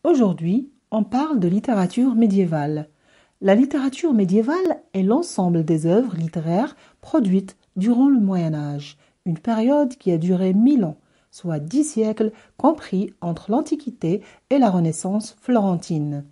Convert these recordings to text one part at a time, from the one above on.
Aujourd'hui, on parle de littérature médiévale. La littérature médiévale est l'ensemble des œuvres littéraires produites durant le Moyen Âge, une période qui a duré 1000 ans, soit 10 siècles compris entre l'Antiquité et la Renaissance florentine.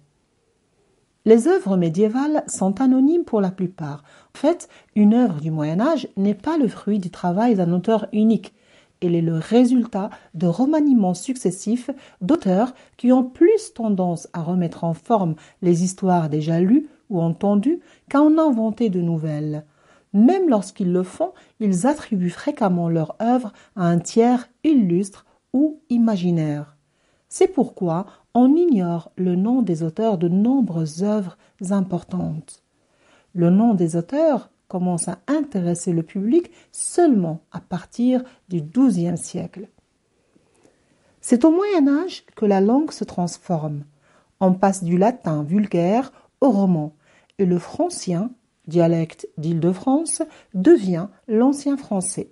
Les œuvres médiévales sont anonymes pour la plupart. En fait, une œuvre du Moyen Âge n'est pas le fruit du travail d'un auteur unique. Elle est le résultat de remaniements successifs d'auteurs qui ont plus tendance à remettre en forme les histoires déjà lues ou entendues qu'à en inventer de nouvelles. Même lorsqu'ils le font, ils attribuent fréquemment leur œuvre à un tiers illustre ou imaginaire. C'est pourquoi on ignore le nom des auteurs de nombreuses œuvres importantes. Le nom des auteurs commence à intéresser le public seulement à partir du XIIe siècle. C'est au Moyen Âge que la langue se transforme. On passe du latin vulgaire au roman, et le francien, dialecte d'Île-de-France, devient l'ancien français.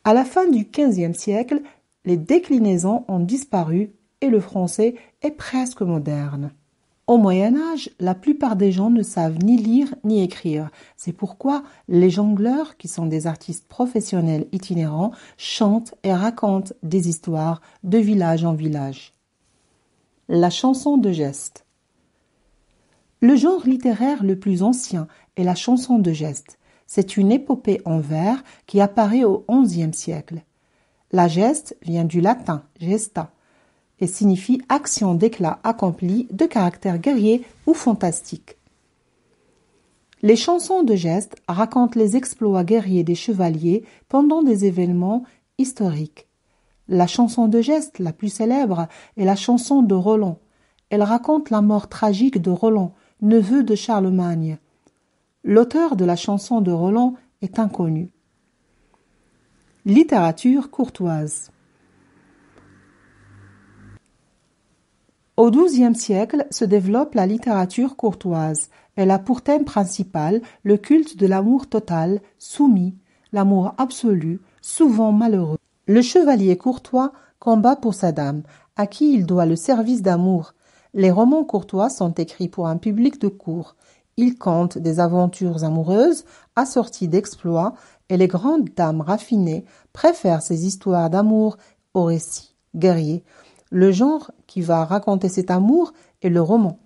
À la fin du XVe siècle, les déclinaisons ont disparu et le français est presque moderne. Au Moyen Âge, la plupart des gens ne savent ni lire ni écrire. C'est pourquoi les jongleurs, qui sont des artistes professionnels itinérants, chantent et racontent des histoires de village en village. La chanson de geste. Le genre littéraire le plus ancien est la chanson de geste. C'est une épopée en vers qui apparaît au XIe siècle. La geste vient du latin gesta et signifie action d'éclat accomplie de caractère guerrier ou fantastique. Les chansons de geste racontent les exploits guerriers des chevaliers pendant des événements historiques. La chanson de geste la plus célèbre est la chanson de Roland. Elle raconte la mort tragique de Roland, neveu de Charlemagne. L'auteur de la chanson de Roland est inconnu. Littérature courtoise. Au XIIe siècle se développe la littérature courtoise. Elle a pour thème principal le culte de l'amour total, soumis, l'amour absolu, souvent malheureux. Le chevalier courtois combat pour sa dame, à qui il doit le service d'amour. Les romans courtois sont écrits pour un public de cour. Ils content des aventures amoureuses assorties d'exploits et les grandes dames raffinées préfèrent ces histoires d'amour aux récits guerriers. Le genre qui va raconter cet amour est le roman.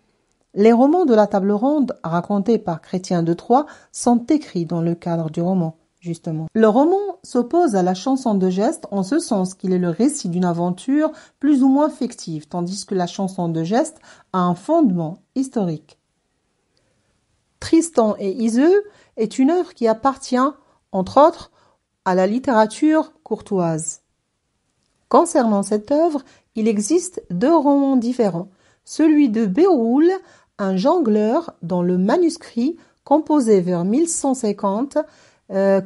Les romans de la table ronde, racontés par Chrétien de Troyes, sont écrits dans le cadre du roman, justement. Le roman s'oppose à la chanson de geste en ce sens qu'il est le récit d'une aventure plus ou moins fictive, tandis que la chanson de geste a un fondement historique. Tristan et Iseult est une œuvre qui appartient, entre autres, à la littérature courtoise. Concernant cette œuvre, il existe deux romans différents. Celui de Béroul, un jongleur dont le manuscrit, composé vers 1150,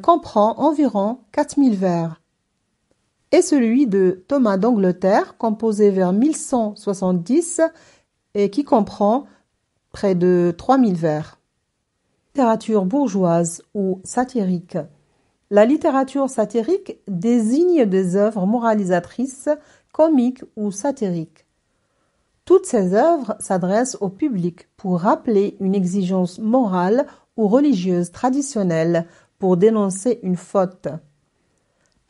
comprend environ 4000 vers. Et celui de Thomas d'Angleterre, composé vers 1170 et qui comprend près de 3000 vers. Littérature bourgeoise ou satirique. La littérature satirique désigne des œuvres moralisatrices, comiques ou satiriques. Toutes ces œuvres s'adressent au public pour rappeler une exigence morale ou religieuse traditionnelle, pour dénoncer une faute.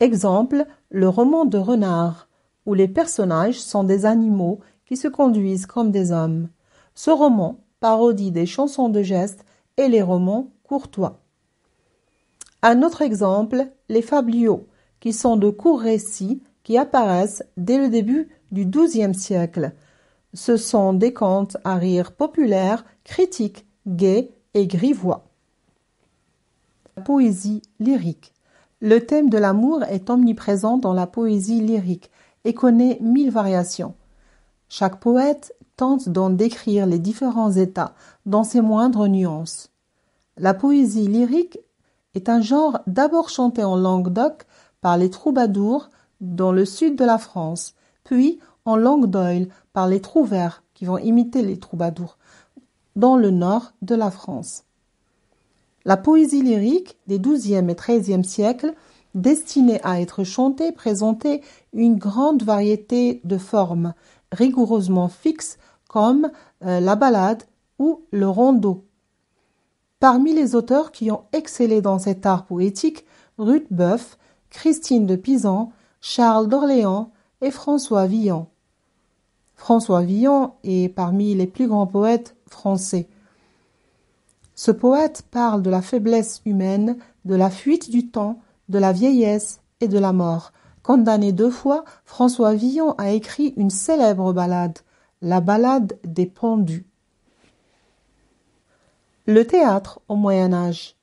Exemple, le roman de Renard, où les personnages sont des animaux qui se conduisent comme des hommes. Ce roman parodie des chansons de geste et les romans courtois. Un autre exemple, les fabliaux, qui sont de courts récits qui apparaissent dès le début du XIIe siècle. Ce sont des contes à rire populaires, critiques, gais et grivois. La poésie lyrique. Le thème de l'amour est omniprésent dans la poésie lyrique et connaît 1000 variations. Chaque poète tente d'en décrire les différents états dans ses moindres nuances. La poésie lyrique est un genre d'abord chanté en Languedoc par les troubadours dans le sud de la France, puis en langue d'oïl par les trouvères qui vont imiter les troubadours dans le nord de la France. La poésie lyrique des XIIe et XIIIe siècles, destinée à être chantée, présentait une grande variété de formes, rigoureusement fixes comme la ballade ou le rondeau. Parmi les auteurs qui ont excellé dans cet art poétique, Ruth Boeuf, Christine de Pisan, Charles d'Orléans et François Villon. François Villon est parmi les plus grands poètes français. Ce poète parle de la faiblesse humaine, de la fuite du temps, de la vieillesse et de la mort. Condamné 2 fois, François Villon a écrit une célèbre ballade, la ballade des pendus. Le théâtre au Moyen Âge.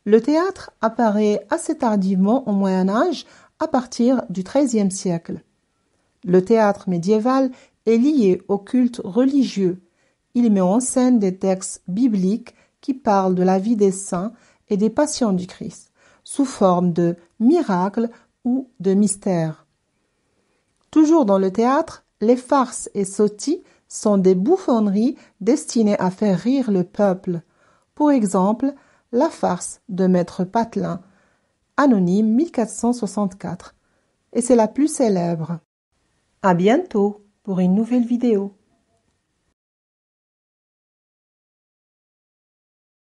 Le théâtre apparaît assez tardivement au Moyen Âge, à partir du XIIIe siècle. Le théâtre médiéval est lié au culte religieux. Il met en scène des textes bibliques qui parlent de la vie des saints et des passions du Christ, sous forme de miracles ou de mystères. Toujours dans le théâtre, les farces et sottis sont des bouffonneries destinées à faire rire le peuple. Pour exemple, la farce de Maître Patelin, anonyme 1464, et c'est la plus célèbre. À bientôt pour une nouvelle vidéo.